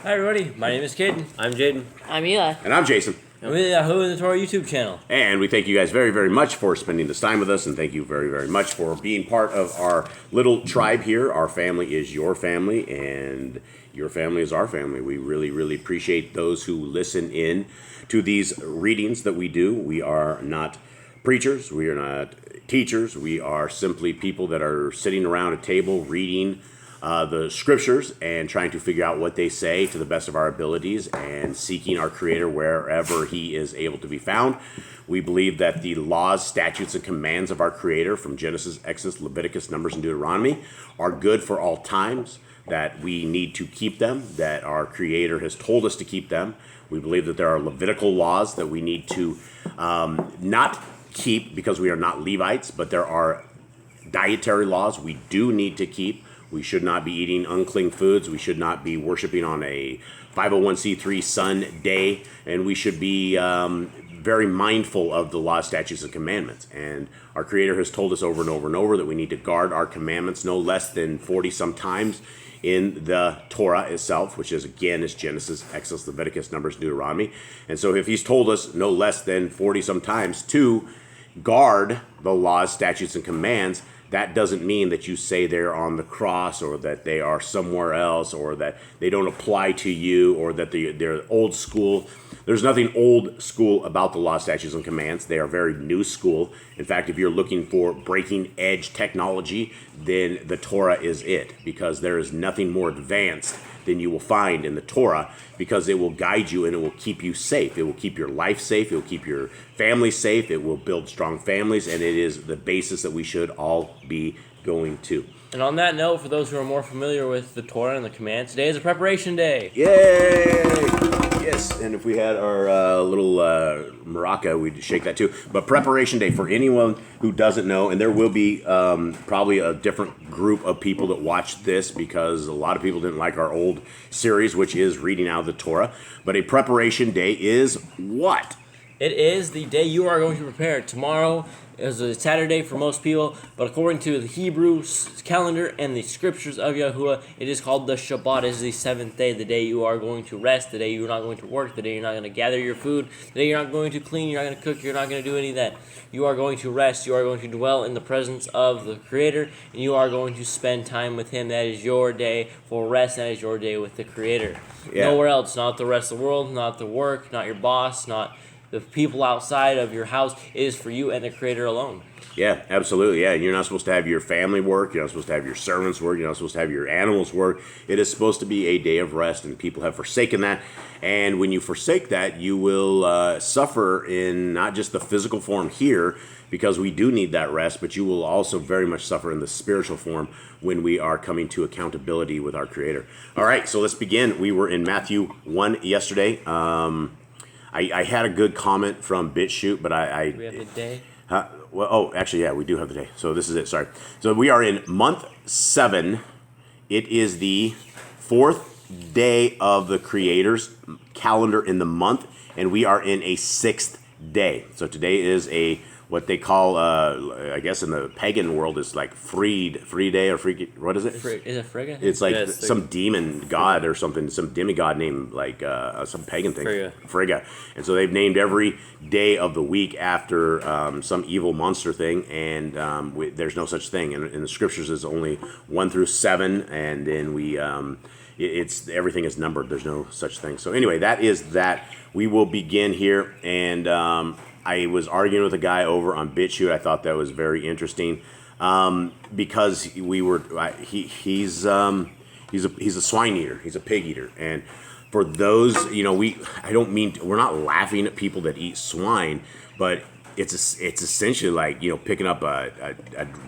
Hi everybody, my name is Caden. I'm Jaden. I'm Eli. And I'm Jason. And we're the Yahoo and the Torah YouTube channel. And we thank you guys very, very much for spending this time with us. And thank you very, very much for being part of our little tribe here. Our family is your family, and your family is our family. We really, really appreciate those who listen in to these readings that we do. We are not preachers. We are not teachers. We are simply people that are sitting around a table reading the scriptures and trying to figure out what they say to the best of our abilities and seeking our Creator wherever He is able to be found. We believe that the laws, statutes, and commands of our Creator from Genesis, Exodus, Leviticus, Numbers, and Deuteronomy are good for all times, that we need to keep them, that our Creator has told us to keep them. We believe that there are Levitical laws that we need to not keep because we are not Levites, but there are dietary laws we do need to keep. We should not be eating unclean foods. We should not be worshiping on a 501c3 Sunday. And we should be very mindful of the law, statutes, and commandments. And our Creator has told us over and over and over that we need to guard our commandments no less than 40-some times in the Torah itself, which is Genesis, Exodus, Leviticus, Numbers, Deuteronomy. And so if He's told us no less than 40-some times to guard the laws, statutes, and commands, that doesn't mean that you say they're on the cross or that they are somewhere else or that they don't apply to you or that they're old school. There's nothing old school about the law, statutes, and commands. They are very new school. In fact, if you're looking for breaking edge technology, then the Torah is it, because there is nothing more advanced than you will find in the Torah, because it will guide you and it will keep you safe. It will keep your life safe. It will keep your family safe. It will build strong families, and it is the basis that we should all be going to. And on that note, for those who are more familiar with the Torah and the commands, today is a preparation day. Yay! Yes, and if we had our little maraca, we'd shake that too. But preparation day, for anyone who doesn't know, and there will be probably a different group of people that watch this, because a lot of people didn't like our old series, which is reading out of the Torah. But a preparation day is what? It is the day you are going to prepare. Tomorrow is a Saturday for most people, but according to the Hebrew calendar and the scriptures of Yahuwah, it is called the Shabbat. It is the seventh day, the day you are going to rest, the day you're not going to work, the day you're not going to gather your food, the day you're not going to clean, you're not going to cook, you're not going to do any of that. You are going to rest, you are going to dwell in the presence of the Creator, and you are going to spend time with Him. That is your day for rest, that is your day with the Creator. Yeah. Nowhere else, not the rest of the world, not the work, not your boss, not the people outside of your house. It is for you and the Creator alone. Yeah, absolutely. Yeah, and you're not supposed to have your family work. You're not supposed to have your servants work. You're not supposed to have your animals work. It is supposed to be a day of rest, and people have forsaken that. And when you forsake that, you will suffer in not just the physical form here, because we do need that rest, but you will also very much suffer in the spiritual form when we are coming to accountability with our Creator. All right, so let's begin. We were in Matthew 1 yesterday. I had a good comment from BitChute, but Do we have the day? Actually, yeah, we do have the day. So this is it, sorry. So we are in month 7. It is the 4th day of the Creator's calendar in the month, and we are in a 6th day. So today is what they call, I guess in the pagan world, is like free day or free. What is it? Is it Frigga? It's like some demon god or something, some demigod named like some pagan thing. Frigga. And so they've named every day of the week after some evil monster thing, and there's no such thing. And in the scriptures, it's only 1 through 7, and then it's everything is numbered. There's no such thing. So anyway, that is that. We will begin here, and I was arguing with a guy over on BitChute. I thought that was very interesting because he's a swine eater. He's a pig eater, and for those, we're not laughing at people that eat swine, but it's essentially like picking up a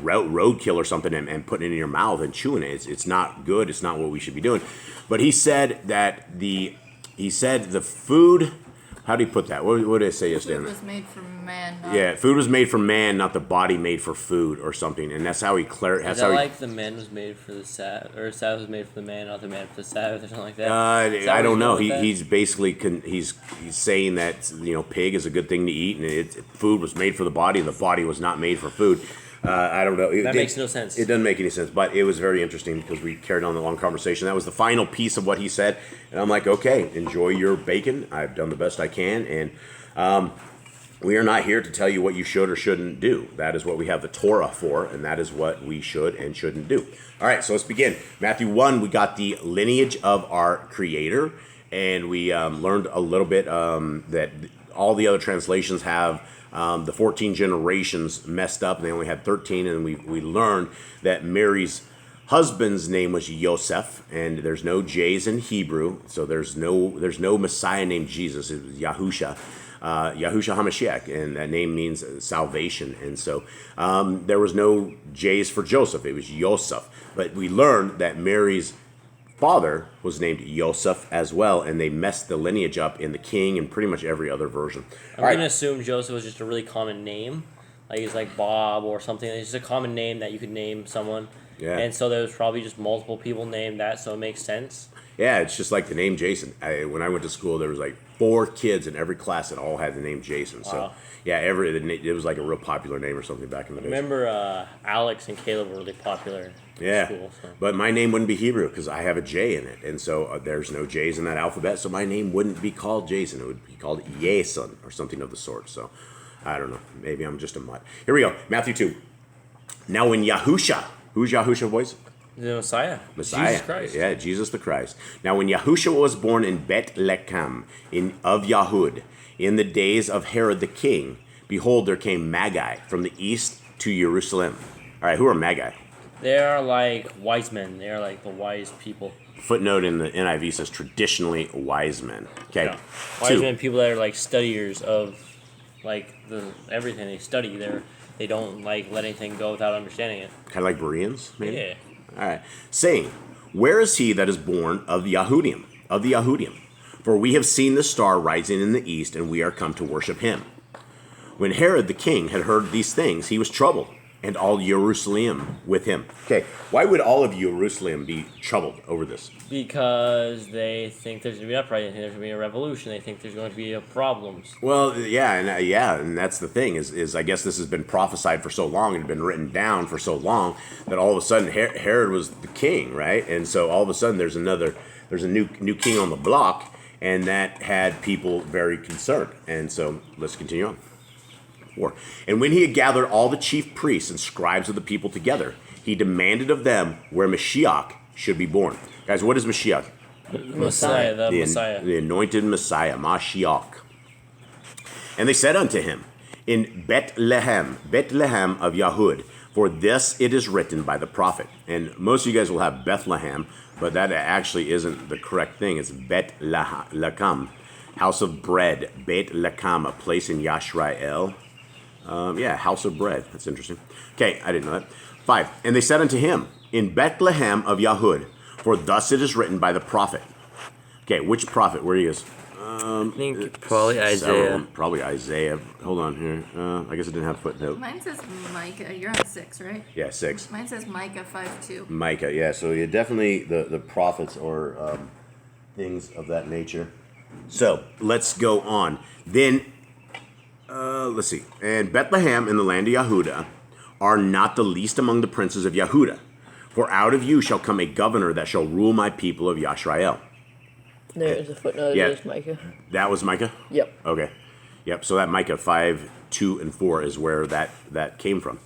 roadkill or something and putting it in your mouth and chewing it. It's not good. It's not what we should be doing. But he said that the food. How do you put that? What did I say yesterday? Food was made for man. Food was made for man, not the body made for food or something. And that's how he Is that like the man was made for the Sabbath, or Sabbath was made for the man, not the man for the Sabbath, or something like that? I don't know. He's basically he's saying that pig is a good thing to eat, and food was made for the body, and the body was not made for food. I don't know. That makes no sense. It doesn't make any sense, but it was very interesting because we carried on the long conversation. That was the final piece of what he said, and I'm like, okay, enjoy your bacon. I've done the best I can, and we are not here to tell you what you should or shouldn't do. That is what we have the Torah for, and that is what we should and shouldn't do. All right, so let's begin. Matthew 1, we got the lineage of our Creator, and we learned a little bit that all the other translations have the 14 generations messed up, and they only had 13, and we learned that Mary's husband's name was Yosef, and there's no J's in Hebrew, so there's no Messiah named Jesus. It was Yahushua. Yahushua HaMashiach, and that name means salvation. And so there was no J's for Joseph. It was Yosef. But we learned that Mary's father was named Yosef as well, and they messed the lineage up in the king and pretty much every other version. I'm going to assume Joseph was just a really common name. Like it's like Bob or something. It's just a common name that you could name someone. Yeah. And so there was probably just multiple people named that, so it makes sense. Yeah, it's just like the name Jason. When I went to school, there was like 4 kids in every class that all had the name Jason. Wow. So yeah, it was like a real popular name or something back in the day. Remember Alex and Caleb were really popular in school. So. But my name wouldn't be Hebrew because I have a J in it, and so there's no J's in that alphabet. So my name wouldn't be called Jason. It would be called Yason or something of the sort. So I don't know. Maybe I'm just a mutt. Here we go. Matthew 2. Now when Yahusha, who's Yahusha, boys? The Messiah. Jesus Christ. Yeah, Jesus the Christ. Now when Yahushua was born in Bethlehem of Yahud, in the days of Herod the king, behold, there came Magi from the east to Jerusalem. All right, who are Magi? They are like wise men. They are like the wise people. Footnote in the NIV says traditionally wise men. Okay. Yeah. Wise men, people that are like studiers of like everything they study. They don't like let anything go without understanding it. Kind of like Bereans, maybe? Yeah. All right. Saying, where is he that is born of the Yahudim? For we have seen the star rising in the east, and we are come to worship him. When Herod the king had heard these things, he was troubled, and all Jerusalem with him. Okay, why would all of Jerusalem be troubled over this? Because they think there's going to be an uprising. They think there's going to be a revolution. They think there's going to be problems. Well, and that's the thing is I guess this has been prophesied for so long and been written down for so long that all of a sudden Herod was the king, right? And so all of a sudden there's a new king on the block, and that had people very concerned. And so let's continue on. And when he had gathered all the chief priests and scribes of the people together, he demanded of them where Mashiach should be born. Guys, what is Mashiach? Messiah, the Messiah. The anointed Messiah, Mashiach. And they said unto him, in Bethlehem of Yahud, for this it is written by the prophet. And most of you guys will have Bethlehem, but that actually isn't the correct thing. It's Bethlehem, house of bread, Bethlehem, a place in Yashrael. House of bread. That's interesting. Okay, I didn't know that. 5. And they said unto him, in Bethlehem of Yahud, for thus it is written by the prophet. Okay, which prophet? Where he is? I think probably Isaiah. Probably Isaiah. Hold on here. I guess it didn't have a footnote. Mine says Micah. You're on 6, right? Yeah, 6. Mine says Micah 5:2. Micah, yeah. So yeah, definitely the prophets or things of that nature. So let's go on. Then, let's see. And Bethlehem in the land of Yahudah are not the least among the princes of Yahudah. For out of you shall come a governor that shall rule my people of Yashrael. There's a footnote. Yeah. There's Micah. That was Micah? Yep. Okay. Yep. So that Micah 5, 2, and 4 is where that came from.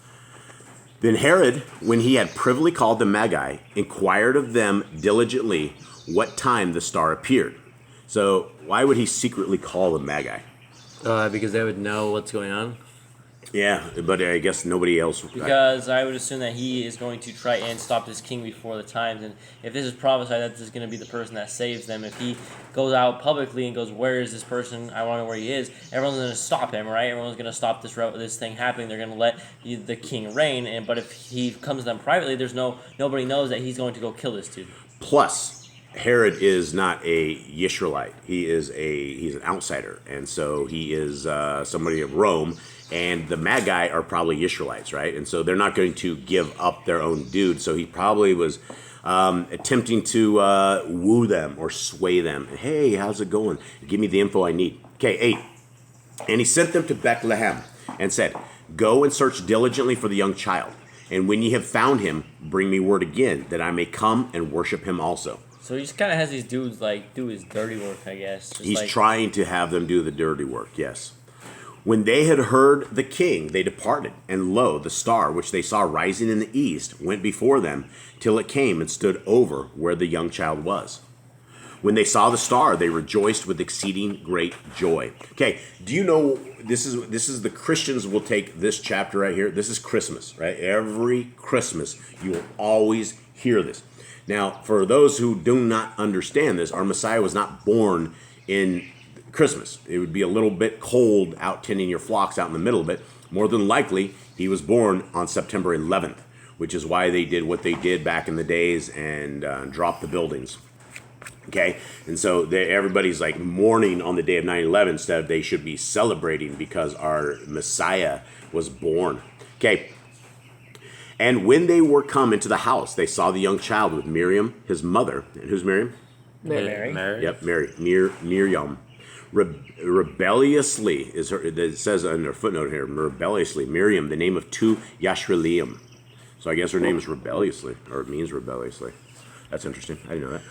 Then Herod, when he had privily called the Magi, inquired of them diligently what time the star appeared. So why would he secretly call the Magi? Because they would know what's going on. Yeah, but I guess nobody else. Because I would assume that he is going to try and stop this king before the times. And if this is prophesied that this is going to be the person that saves them, if he goes out publicly and goes, where is this person? I want to know where he is. Everyone's going to stop him, right? Everyone's going to stop this thing happening. They're going to let the king reign. But if he comes to them privately, nobody knows that he's going to go kill this dude. Plus, Herod is not a Yisraelite. He's an outsider, and so he is somebody of Rome. And the Magi are probably Israelites, right? And so they're not going to give up their own dude. So he probably was attempting to woo them or sway them. Hey, how's it going? Give me the info I need. Okay, 8. And he sent them to Bethlehem and said, Go and search diligently for the young child. And when ye have found him, bring me word again, that I may come and worship him also. So he just kind of has these dudes like do his dirty work, I guess. Just He's like, trying to have them do the dirty work, yes. When they had heard the king, they departed. And lo, the star which they saw rising in the east went before them, till it came and stood over where the young child was. When they saw the star, they rejoiced with exceeding great joy. Okay, do you know this is the Christians will take this chapter right here. This is Christmas, right? Every Christmas you will always hear this. Now, for those who do not understand this, our Messiah was not born in Christmas. It would be a little bit cold out tending your flocks out in the middle of it. More than likely, he was born on September 11th, which is why they did what they did back in the days and dropped the buildings. Okay, and so everybody's like mourning on the day of 9/11 instead of they should be celebrating because our Messiah was born. Okay, and when they were come into the house, they saw the young child with Miriam, his mother. And who's Miriam? Mary. Yep, Mary. Miriam. Rebelliously is her. It says on their footnote here. Rebelliously, Miriam, the name of two Yashraelim. So I guess her name is rebelliously, or it means rebelliously. That's interesting. I didn't know that.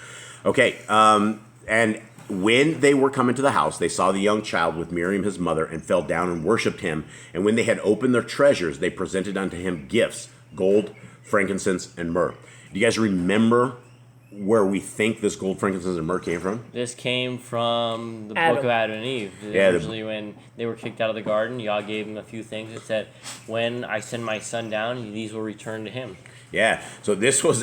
Okay, and when they were come into the house, they saw the young child with Miriam his mother, and fell down and worshipped him. And when they had opened their treasures, they presented unto him gifts, gold, frankincense, and myrrh. Do you guys remember where we think this gold, frankincense, and myrrh came from? This came from the Adam. book of Adam and Eve. Yeah, Originally, when they were kicked out of the garden, Yah gave them a few things. It said, when I send my son down, these will return to him. Yeah, so this was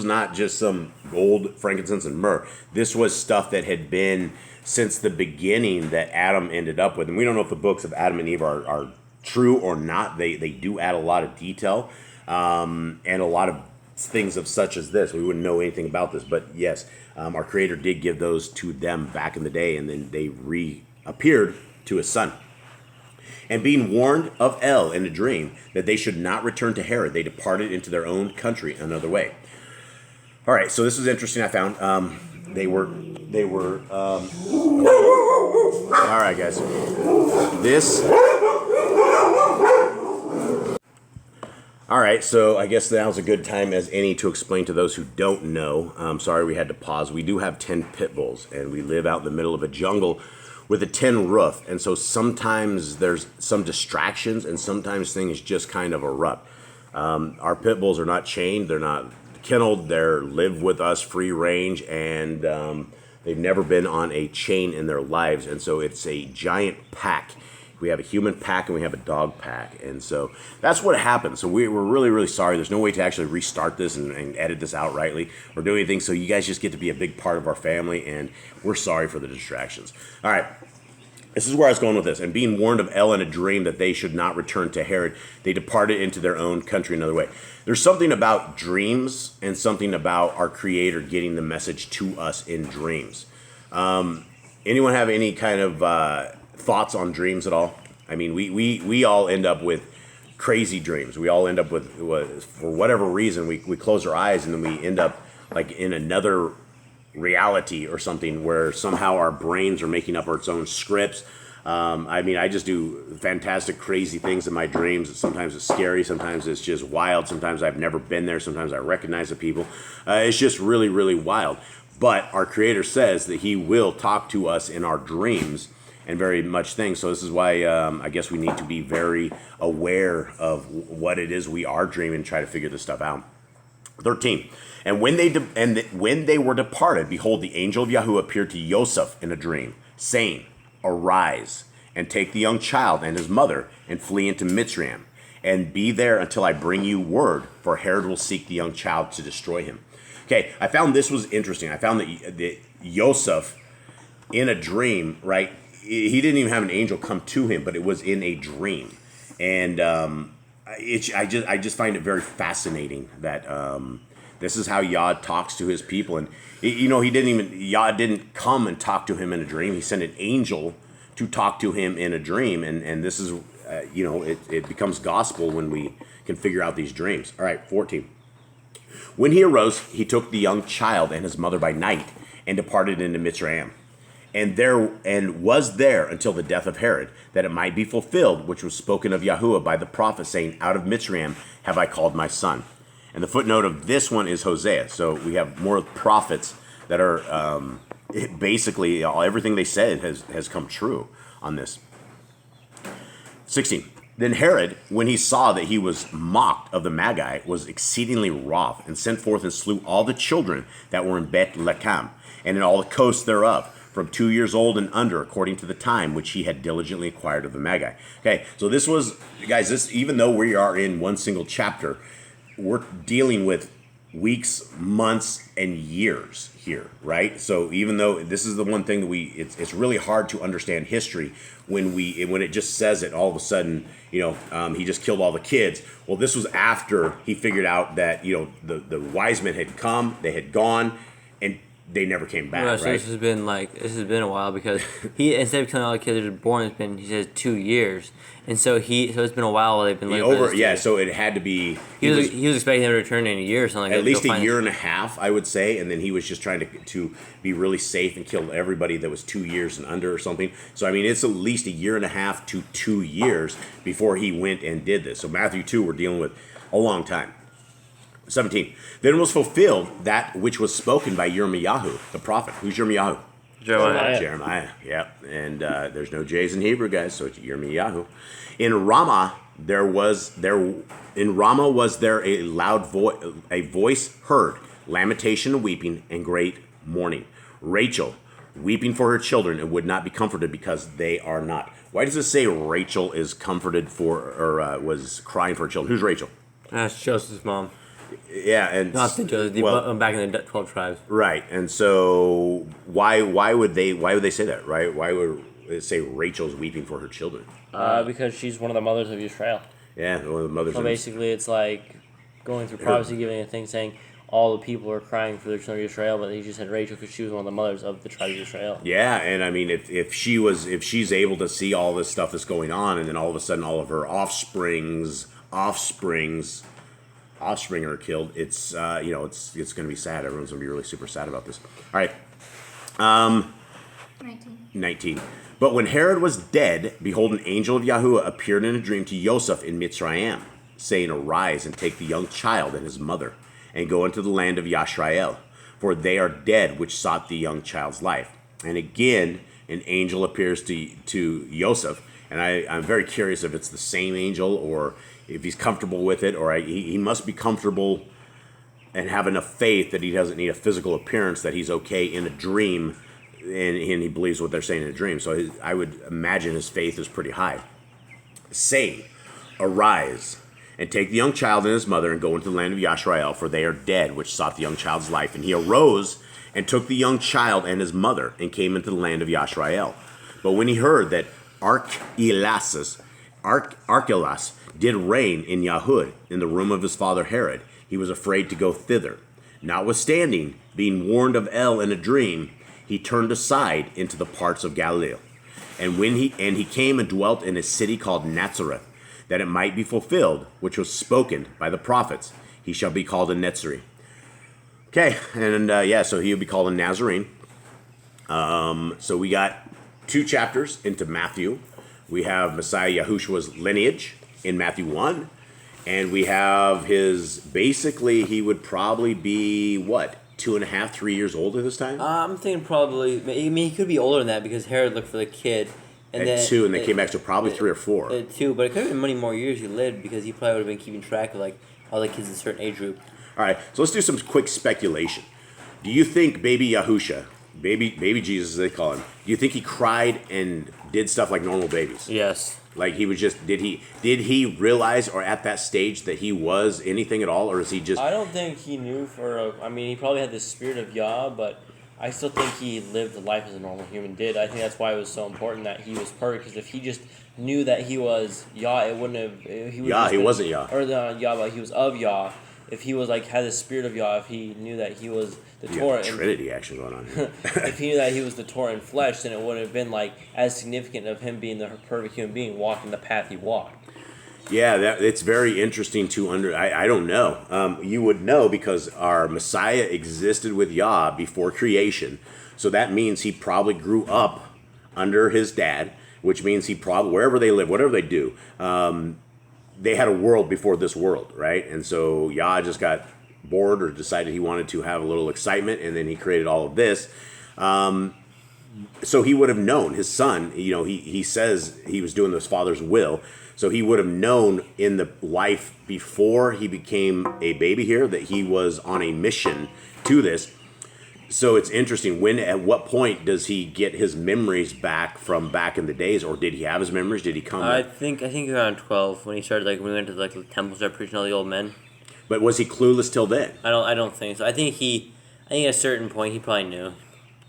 not just some gold, frankincense, and myrrh. This was stuff that had been since the beginning that Adam ended up with. And we don't know if the books of Adam and Eve are true or not. They do add a lot of detail and a lot of things of such as this. We wouldn't know anything about this. But yes, our Creator did give those to them back in the day, and then they reappeared to his son. And being warned of El in a dream that they should not return to Herod, they departed into their own country another way. All right, so this is interesting. I found they were. All right, guys. This. All right, so I guess now's a good time as any to explain to those who don't know. Sorry, we had to pause. We do have 10 pit bulls, and we live out in the middle of a jungle with a tin roof, and so sometimes there's some distractions, and sometimes things just kind of erupt. Our pit bulls are not chained; they're not kenneled. They live with us free range, and they've never been on a chain in their lives, and so it's a giant pack. We have a human pack and we have a dog pack, and so that's what happened. So we're really, really sorry. There's no way to actually restart this and edit this out rightly or do anything. So you guys just get to be a big part of our family, and we're sorry for the distractions. All right. This is where I was going with this. And being warned of El in a dream that they should not return to Herod, they departed into their own country another way. There's something about dreams and something about our Creator getting the message to us in dreams. Anyone have any kind of thoughts on dreams at all? I mean, we all end up with crazy dreams. We all end up with, for whatever reason, we close our eyes and then we end up like in another reality or something where somehow our brains are making up its own scripts. I mean, I just do fantastic, crazy things in my dreams. Sometimes it's scary. Sometimes it's just wild. Sometimes I've never been there. Sometimes I recognize the people. It's just really, really wild. But our Creator says that He will talk to us in our dreams and very much things. So this is why I guess we need to be very aware of what it is we are dreaming and try to figure this stuff out. 13. And when they were departed, behold, the angel of Yahuwah appeared to Joseph in a dream, saying, Arise, and take the young child and his mother, and flee into Mitzrayim, and be there until I bring you word, for Herod will seek the young child to destroy him. Okay, I found this was interesting. I found that Joseph, in a dream, right, he didn't even have an angel come to him, but it was in a dream. And I just find it very fascinating that this is how Yah talks to his people. And, Yah didn't come and talk to him in a dream. He sent an angel to talk to him in a dream. And this is, it becomes gospel when we can figure out these dreams. All right, 14. When he arose, he took the young child and his mother by night and departed into Mitzrayim. and was there until the death of Herod, that it might be fulfilled, which was spoken of Yahuwah by the prophet, saying, out of Mitzrayim have I called my son. And the footnote of this one is Hosea. So we have more prophets that are basically everything they said has come true on this. 16. Then Herod, when he saw that he was mocked of the Magi, was exceedingly wroth, and sent forth and slew all the children that were in Beth-Lechem, and in all the coasts thereof, from 2 years old and under, according to the time which he had diligently acquired of the Magi. Okay, so this was, guys, this, even though we are in one single chapter, we're dealing with weeks, months, and years here, right? So even though this is the one thing that it's really hard to understand history when it just says it all of a sudden, he just killed all the kids. Well, this was after he figured out that, the wise men had come, they had gone, and they never came back, Right, so right? this has been a while, because he, instead of killing all the kids that were born, it's been, he says, 2 years, and so it's been a while while they've been living. So it had to be. He was expecting them to return in a year or something. At least a year and a half, I would say, and then he was just trying to be really safe and kill everybody that was 2 years and under or something. So I mean, it's at least a year and a half to 2 years before he went and did this. So Matthew 2, we're dealing with a long time. 17. Then was fulfilled that which was spoken by Yirmiyahu, the prophet. Who's Yirmiyahu? Jeremiah. Yeah. And there's no J's in Hebrew, guys, so it's Yirmiyahu. In Ramah was there a loud voice heard, lamentation and weeping, and great mourning. Rachel weeping for her children and would not be comforted because they are not. Why does it say Rachel is comforted was crying for her children? Who's Rachel? That's Joseph's mom. Yeah, and Not the Joseph, back in the 12 tribes. Right, and so why would they say that? Right? Why would it say Rachel's weeping for her children? Because she's one of the mothers of Israel. Yeah, one of the mothers. So basically, it's like going through prophecy, giving a thing saying all the people are crying for their children of Israel, but he just said Rachel because she was one of the mothers of the tribe of Israel. Yeah, and I mean, if she's able to see all this stuff that's going on, and then all of a sudden all of her offspring are killed, it's it's going to be sad. Everyone's going to be really super sad about this. All right. 19. But when Herod was dead, behold, an angel of Yahuwah appeared in a dream to Yosef in Mitzrayim, saying, arise and take the young child and his mother, and go into the land of Yashrael, for they are dead which sought the young child's life. And again, an angel appears to Yosef, and I'm very curious if it's the same angel or if he's comfortable with it, or he must be comfortable and have enough faith that he doesn't need a physical appearance, that he's okay in a dream, and he believes what they're saying in a dream. So I would imagine his faith is pretty high. Saying, arise, and take the young child and his mother, and go into the land of Yashrael, for they are dead which sought the young child's life. And he arose and took the young child and his mother, and came into the land of Yashrael. But when he heard that Archelaus did reign in Yahud, in the room of his father Herod, he was afraid to go thither. Notwithstanding, being warned of El in a dream, he turned aside into the parts of Galilee. And he came and dwelt in a city called Nazareth, that it might be fulfilled, which was spoken by the prophets. He shall be called a Netzri. Okay, and so he will be called a Nazarene. So we got 2 chapters into Matthew. We have Messiah Yahushua's lineage in Matthew 1, and we have basically he would probably be, 2.5, 3 years old at this time? I'm thinking probably, he could be older than that, because Herod looked for the kid. And then 2, and they came back to probably 3 or 4. 2, but it could have been many more years he lived, because he probably would have been keeping track of all the kids in a certain age group. All right, so let's do some quick speculation. Do you think baby Yahusha, baby Jesus as they call him, do you think he cried and did stuff like normal babies? Yes. Like he was just, did he realize, or at that stage, that he was anything at all, or is he just... I don't think he knew he probably had the spirit of Yah, but I still think he lived life as a normal human did. I think that's why it was so important that he was perfect, because if he just knew that he was Yah, it wouldn't have... He wasn't Yah. Or Yah, but he was of Yah. If he was had the spirit of Yah, if he knew that he was the Torah... Trinity action going on here. If he knew that he was the Torah in flesh, then it wouldn't have been as significant of him being the perfect human being walking the path he walked. Yeah, it's very interesting to I don't know. You would know because our Messiah existed with Yah before creation. So that means he probably grew up under his dad, which means he probably, wherever they live, whatever they do, they had a world before this world, right? And so Yah just got bored or decided he wanted to have a little excitement, and then he created all of this. So he would have known his son, he says he was doing his father's will. So he would have known in the life before he became a baby here that he was on a mission to this. So it's interesting. At what point does he get his memories back from back in the days, or did he have his memories? Did he come? I think around 12 when he started, when we went to the temple, started preaching all the old men. But was he clueless till then? I don't think so. I think at a certain point he probably knew.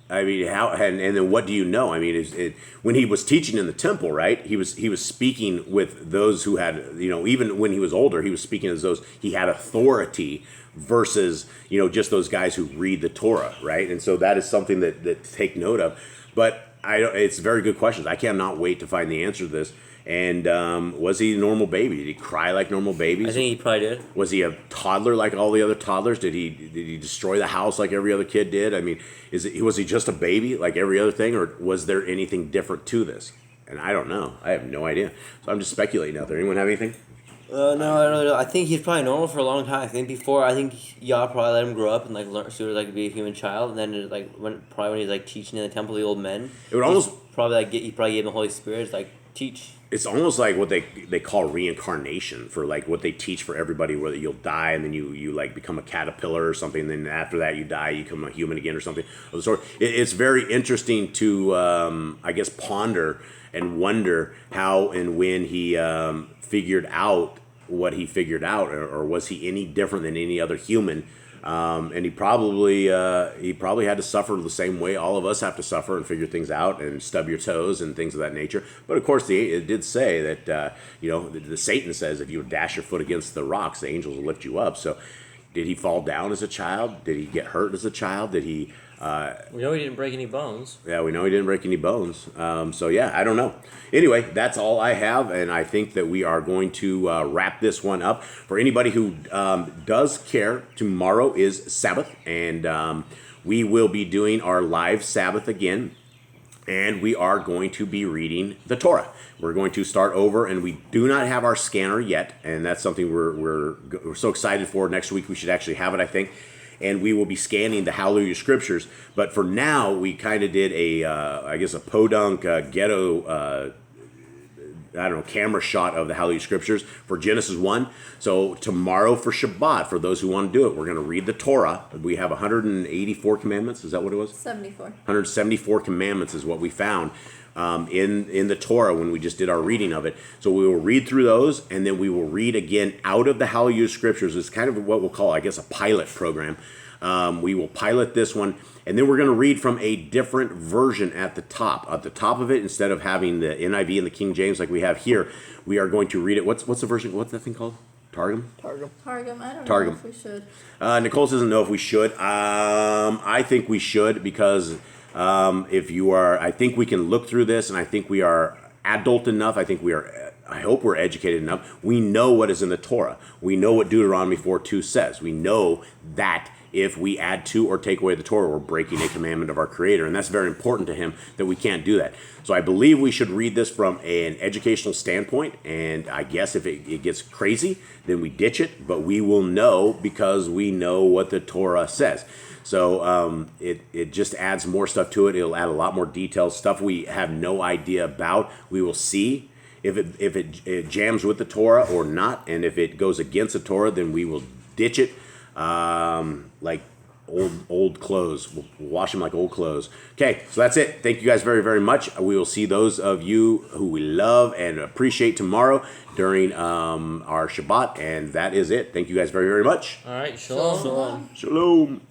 I mean, how and then what do you know? I mean, when he was teaching in the temple, right? He was speaking with those who had, even when he was older, he was speaking as those he had authority versus, just those guys who read the Torah, right? And so that is something that to take note of. But it's very good questions. I cannot wait to find the answer to this. And was he a normal baby? Did he cry like normal babies? I think he probably did. Was he a toddler like all the other toddlers? Did he destroy the house like every other kid did? I mean, was he just a baby like every other thing, or was there anything different to this? And I don't know. I have no idea. So I'm just speculating out there. Anyone have anything? No, I don't really know. I think he's probably normal for a long time. I think Yah probably let him grow up and learn to be a human child, and then when he's teaching in the temple of the old men, it would almost probably he probably gave him the Holy Spirit teach. It's almost like what they call reincarnation, for what they teach for everybody, where you'll die and then you become a caterpillar or something, and then after that you die, you become a human again or something of the sort. It's very interesting to I guess ponder and wonder how and when he figured out what he figured out, or was he any different than any other human? And he probably had to suffer the same way all of us have to suffer and figure things out and stub your toes and things of that nature. But of course, it did say that the Satan says if you dash your foot against the rocks, the angels will lift you up. So, did he fall down as a child? Did he get hurt as a child? Did he? We know he didn't break any bones. Yeah, we know he didn't break any bones. So yeah, I don't know. Anyway, that's all I have, and I think that we are going to wrap this one up. For anybody who does care, tomorrow is Sabbath, and we will be doing our live Sabbath again, and we are going to be reading the Torah. We're going to start over, and we do not have our scanner yet, and that's something we're so excited for. Next week we should actually have it, I think. And we will be scanning the Hallelujah Scriptures. But for now, we kind of did I guess a podunk ghetto, camera shot of the Hallelujah Scriptures for Genesis 1. So tomorrow for Shabbat, for those who want to do it, we're going to read the Torah. We have 184 commandments. Is that what it was? 74. 174 commandments is what we found in the Torah when we just did our reading of it. So we will read through those, and then we will read again out of the Hallelujah Scriptures. It's kind of what we'll call, I guess, a pilot program. We will pilot this one, and then we're going to read from a different version at the top. At the top of it, instead of having the NIV and the King James like we have here, we are going to read it. What's the version? What's that thing called? Targum? Targum. I don't Targum. know if we should. Nicole doesn't know if we should. I think we should, because I think we can look through this, and I think we are adult enough. I hope we're educated enough. We know what is in the Torah. We know what Deuteronomy 4:2 says. We know that if we add to or take away the Torah, we're breaking a commandment of our Creator, and that's very important to Him that we can't do that. So I believe we should read this from an educational standpoint, and I guess if it gets crazy, then we ditch it, but we will know because we know what the Torah says. So it just adds more stuff to it. It'll add a lot more details, stuff we have no idea about. We will see if it jams with the Torah or not, and if it goes against the Torah, then we will ditch it. Like old clothes. We'll wash them like old clothes. Okay, so that's it. Thank you guys very, very much. We will see those of you who we love and appreciate tomorrow during our Shabbat, and that is it. Thank you guys very, very much. All right, shalom. Shalom.